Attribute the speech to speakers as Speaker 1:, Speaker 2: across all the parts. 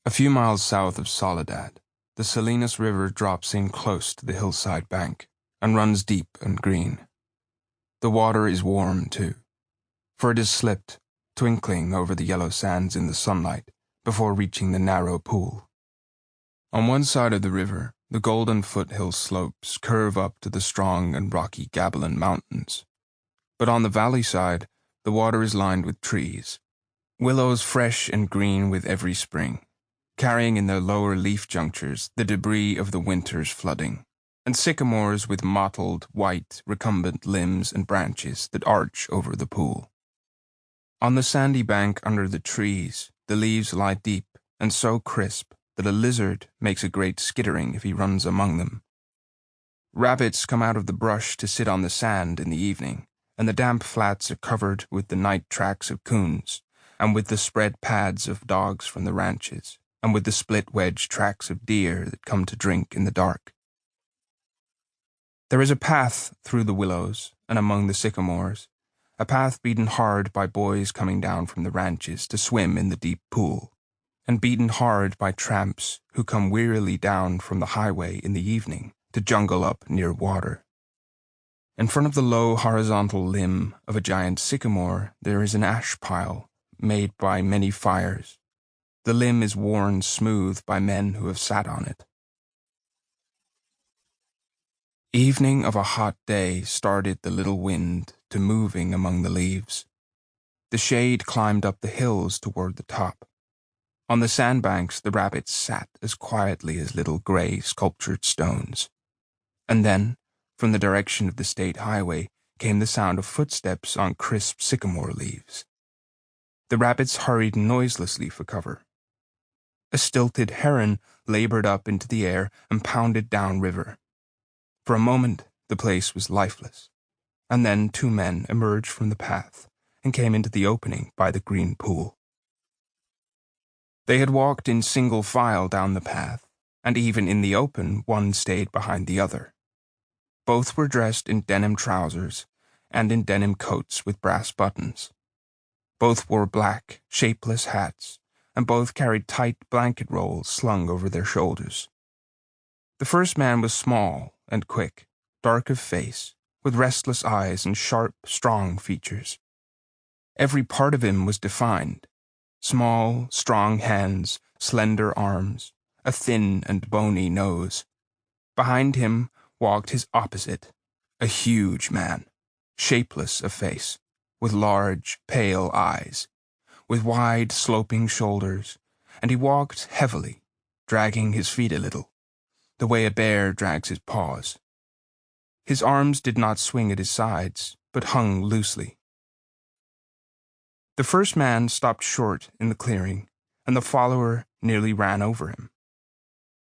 Speaker 1: A few miles south of Soledad, the Salinas River drops in close to the hillside bank and runs deep and green. The water is warm, too, for it has slipped, twinkling over the yellow sands in the sunlight before reaching the narrow pool. On one side of the river, the golden foothill slopes curve up to the strong and rocky Gabilan Mountains. But on the valley side, the water is lined with trees, willows fresh and green with every spring, carrying in their lower leaf junctures the debris of the winter's flooding, and sycamores with mottled, white, recumbent limbs and branches that arch over the pool. On the sandy bank under the trees, the leaves lie deep and so crisp that a lizard makes a great skittering if he runs among them. Rabbits come out of the brush to sit on the sand in the evening, and the damp flats are covered with the night tracks of coons, and with the spread pads of dogs from the ranches, and with the split wedge tracks of deer that come to drink in the dark. There is a path through the willows and among the sycamores, a path beaten hard by boys coming down from the ranches to swim in the deep pool, and beaten hard by tramps who come wearily down from the highway in the evening to jungle up near water. In front of the low horizontal limb of a giant sycamore there is an ash pile made by many fires. The limb is worn smooth by men who have sat on it. Evening of a hot day started the little wind to moving among the leaves. The shade climbed up the hills toward the top. On the sandbanks the rabbits sat as quietly as little gray sculptured stones. And then, from the direction of the state highway, came the sound of footsteps on crisp sycamore leaves. The rabbits hurried noiselessly for cover. A stilted heron labored up into the air and pounded downriver. For a moment, the place was lifeless, and then two men emerged from the path and came into the opening by the green pool. They had walked in single file down the path, and even in the open one stayed behind the other. Both were dressed in denim trousers and in denim coats with brass buttons. Both wore black, shapeless hats, and both carried tight blanket rolls slung over their shoulders. The first man was small and quick, dark of face, with restless eyes and sharp, strong features. Every part of him was defined: small, strong hands, slender arms, a thin and bony nose. Behind him walked his opposite, a huge man, shapeless of face, with large, pale eyes, with wide, sloping shoulders, and he walked heavily, dragging his feet a little, the way a bear drags his paws. His arms did not swing at his sides, but hung loosely. The first man stopped short in the clearing, and the follower nearly ran over him.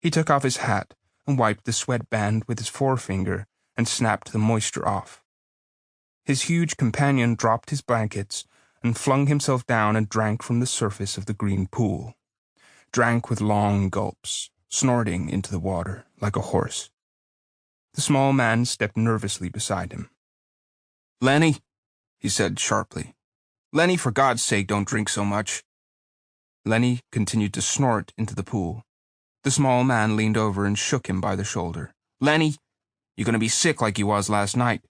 Speaker 1: He took off his hat and wiped the sweatband with his forefinger and snapped the moisture off. His huge companion dropped his blankets and flung himself down and drank from the surface of the green pool, drank with long gulps, snorting into the water like a horse. The small man stepped nervously beside him. "Lennie," he said sharply. "Lennie, for God's sake, don't drink so much." Lennie continued to snort into the pool. The small man leaned over and shook him by the shoulder. "Lennie, you're going to be sick like you was last night."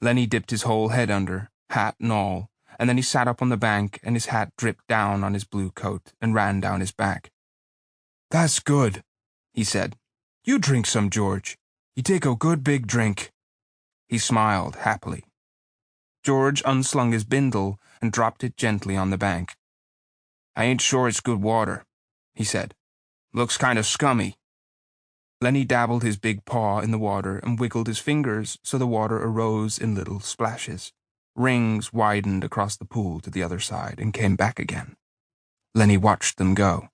Speaker 1: Lennie dipped his whole head under, hat and all, and then he sat up on the bank and his hat dripped down on his blue coat and ran down his back. "That's good," he said. "You drink some, George. You take a good big drink." He smiled happily. George unslung his bindle and dropped it gently on the bank. "I ain't sure it's good water," he said. "Looks kind of scummy." Lennie dabbled his big paw in the water and wiggled his fingers so the water arose in little splashes. Rings widened across the pool to the other side and came back again. Lennie watched them go.